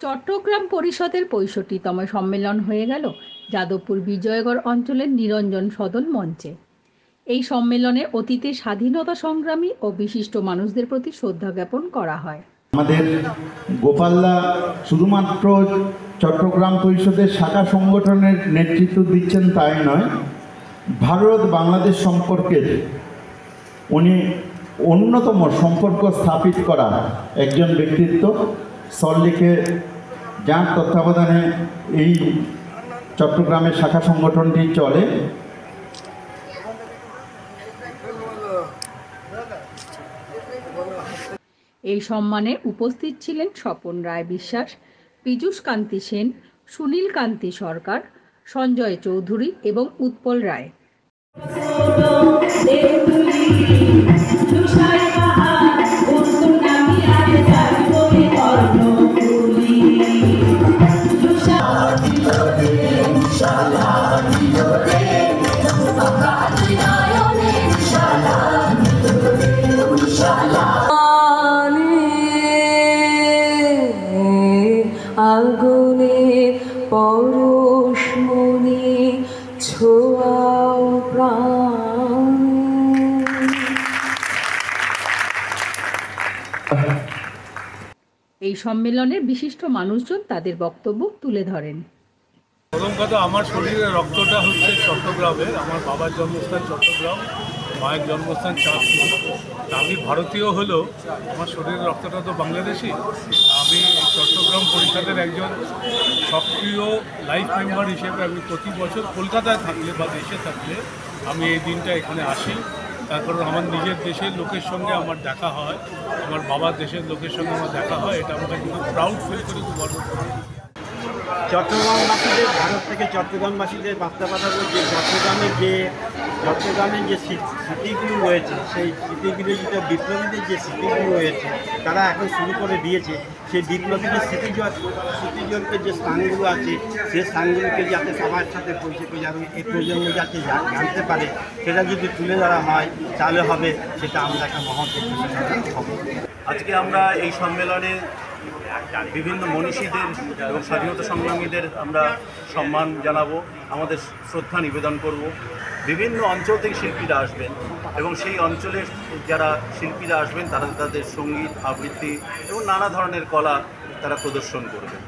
চট্টগ্রাম পরিষদের ৬৫তম সম্মেলন হয়ে গেল যাদবপুর বিজয়গড় অঞ্চলের নিরঞ্জন সদন মঞ্চে। এই সম্মেলনে অতীতে স্বাধীনতা সংগ্রামী ও বিশিষ্ট মানুষদের প্রতি শ্রদ্ধা জ্ঞাপন করা হয়। আমাদের গোপালদা শুধুমাত্র চট্টগ্রাম পরিষদের শাখা সংগঠনের নেতৃত্ব দিচ্ছেন তাই নয়, ভারত বাংলাদেশ সম্পর্কের উনি অন্যতম সম্পর্ক স্থাপিত করা একজন ব্যক্তিত্ব। সল্টলেকে যার তত্ত্বাবধানে এই চট্টগ্রামের শাখা সংগঠনটি চলে। এই সম্মানে উপস্থিত ছিলেন স্বপন রায় বিশ্বাস, পীযূষ কান্তি সেন, সুনীল কান্তি সরকার, সঞ্জয় চৌধুরী এবং উৎপল রায়। আগুনের পরশ মনে ছোঁয়াও প্রাণ। এই সম্মেলনে বিশিষ্ট মানুষজন তাদের বক্তব্য তুলে ধরেন। প্রথম কথা, আমার শরীরের রক্তটা হচ্ছে চট্টগ্রামের। আমার বাবার জন্মস্থান চট্টগ্রাম, মায়ের জন্মস্থান চাঁদপুর। আমি ভারতীয় হলেও আমার শরীরের রক্তটা তো বাংলাদেশি। আমি চট্টগ্রাম পরিষদের একজন সক্রিয় লাইফ মেম্বার হিসেবে আমি প্রতি বছর কলকাতায় থাকলে বা দেশে থাকলে আমি এই দিনটা এখানে আসি। তার কারণ আমার নিজের দেশের লোকের সঙ্গে আমার দেখা হয়, আমার বাবার দেশের লোকের সঙ্গে আমার দেখা হয়। এটা আমাকে খুব প্রাউড ফিল করি, খুব গর্ব করি। চট্টগ্রামবাসীদের, ভারত থেকে চট্টগ্রামবাসীদের বার্তা পাঠাবো যে চট্টগ্রামের যে স্মৃতিগুলো রয়েছে, সেই স্মৃতিগুলো যেটা বিপ্লবীদের যে স্মৃতিগুলো রয়েছে তারা এখন শুরু করে দিয়েছে। সেই বিপ্লবীদের স্মৃতিজনকে যে স্থানগুলো আছে সেই স্থানগুলোকে যাতে সবার সাথে পৌঁছে যাবে, এই প্রজন্ম যাতে জানতে পারে, সেটা যদি তুলে ধরা হয় তাহলে হবে সেটা আমরা একটা মহৎ হবে। আজকে আমরা এই সম্মেলনে বিভিন্ন মনীষীদের এবং স্বাধীনতা সংগ্রামীদের আমরা সম্মান জানাবো, আমাদের শ্রদ্ধা নিবেদন করব। বিভিন্ন অঞ্চল থেকে শিল্পীরা আসবেন এবং সেই অঞ্চলের যারা শিল্পীরা আসবেন তারা তাদের সঙ্গীত, আবৃত্তি এবং নানা ধরনের কলা তারা প্রদর্শন করবেন।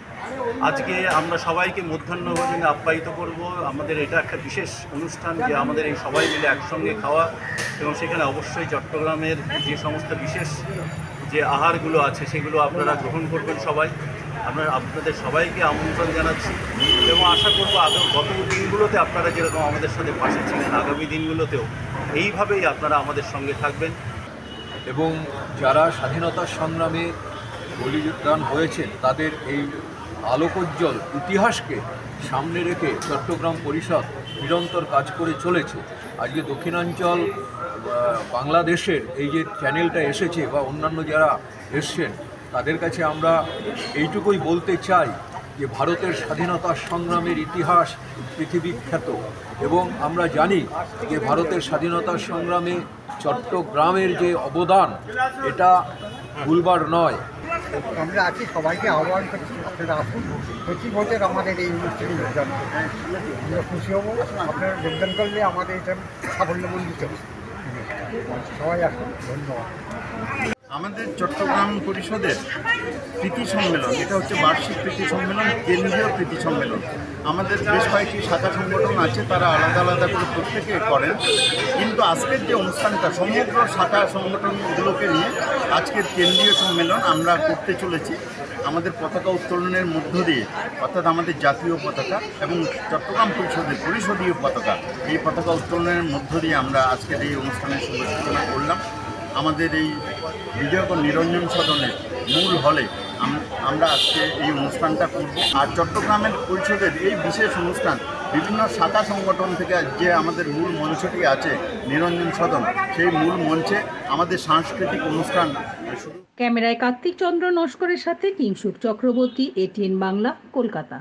আজকে আমরা সবাইকে মধ্যাহ্নভোজনে আপ্যায়িত করব। আমাদের এটা একটা বিশেষ অনুষ্ঠান যে আমাদের এই সবাই মিলে একসঙ্গে খাওয়া, এবং সেখানে অবশ্যই চট্টগ্রামের যে সমস্ত বিশেষ যে আহারগুলো আছে সেগুলো আপনারা গ্রহণ করবেন সবাই। আপনাদের সবাইকে আমন্ত্রণ জানাচ্ছি এবং আশা করব গত দিনগুলোতে আপনারা যেরকম আমাদের সাথে পাশে ছিলেন, আগামী দিনগুলোতেও এইভাবেই আপনারা আমাদের সঙ্গে থাকবেন। এবং যারা স্বাধীনতা সংগ্রামে বলিদান হয়েছেন তাদের এই আলোকোজ্জ্বল ইতিহাসকে সামনে রেখে চট্টগ্রাম পরিষদ নিরন্তর কাজ করে চলেছে। আজকে দক্ষিণাঞ্চল বাংলাদেশের এই যে চ্যানেলটা এসেছে বা অন্যান্য যারা এসছেন তাদের কাছে আমরা এইটুকুই বলতে চাই যে ভারতের স্বাধীনতা সংগ্রামের ইতিহাস পৃথিবীখ্যাত, এবং আমরা জানি যে ভারতের স্বাধীনতা সংগ্রামে চট্টগ্রামের যে অবদান এটা ভুলবার নয়। আমরা আছি, সবাইকে আহ্বান করছি আপনারা আসুন, প্রতি বছর আমাদের এই অনুষ্ঠানে যোগদান করুন। আমরা খুশি হব, আপনারা যোগদান করলে আমাদের এটা সাফল্যমণ্ডিত হবে। সবাই আসুন, ধন্যবাদ। আমাদের চট্টগ্রাম পরিষদের প্রীতি সম্মেলন, এটা হচ্ছে বার্ষিক প্রীতি সম্মেলন, কেন্দ্রীয় প্রীতি সম্মেলন। আমাদের বেশ কয়েকটি শাখা সংগঠন আছে, তারা আলাদা আলাদা করে প্রত্যেকে করেন, কিন্তু আজকের যে অনুষ্ঠানটা সমগ্র শাখা সংগঠনগুলোকে নিয়ে আজকের কেন্দ্রীয় সম্মেলন আমরা করতে চলেছি। আমাদের পতাকা উত্তোলনের মধ্য দিয়ে, অর্থাৎ আমাদের জাতীয় পতাকা এবং চট্টগ্রাম পরিষদের পরিষদীয় পতাকা, এই পতাকা উত্তোলনের মধ্য দিয়ে আমরা আজকের এই অনুষ্ঠানের শুভ সূচনা করলাম। আমাদের এই বিজয়গড় নিরঞ্জন সদনের মূল হলে আমরা আজকে এই অনুষ্ঠানটা করব। আর চট্টগ্রামের পরিষদের এই বিশেষ অনুষ্ঠান বিভিন্ন শাখা সংগঠন থেকে যে আমাদের মূল মঞ্চটি আছে নিরঞ্জন সদন, সেই মূল মঞ্চে আমাদের সাংস্কৃতিক অনুষ্ঠান শুরু। ক্যামেরায় কার্তিক চন্দ্র নস্করের সাথে কিংশুক চক্রবর্তী, ATN বাংলা, কলকাতা।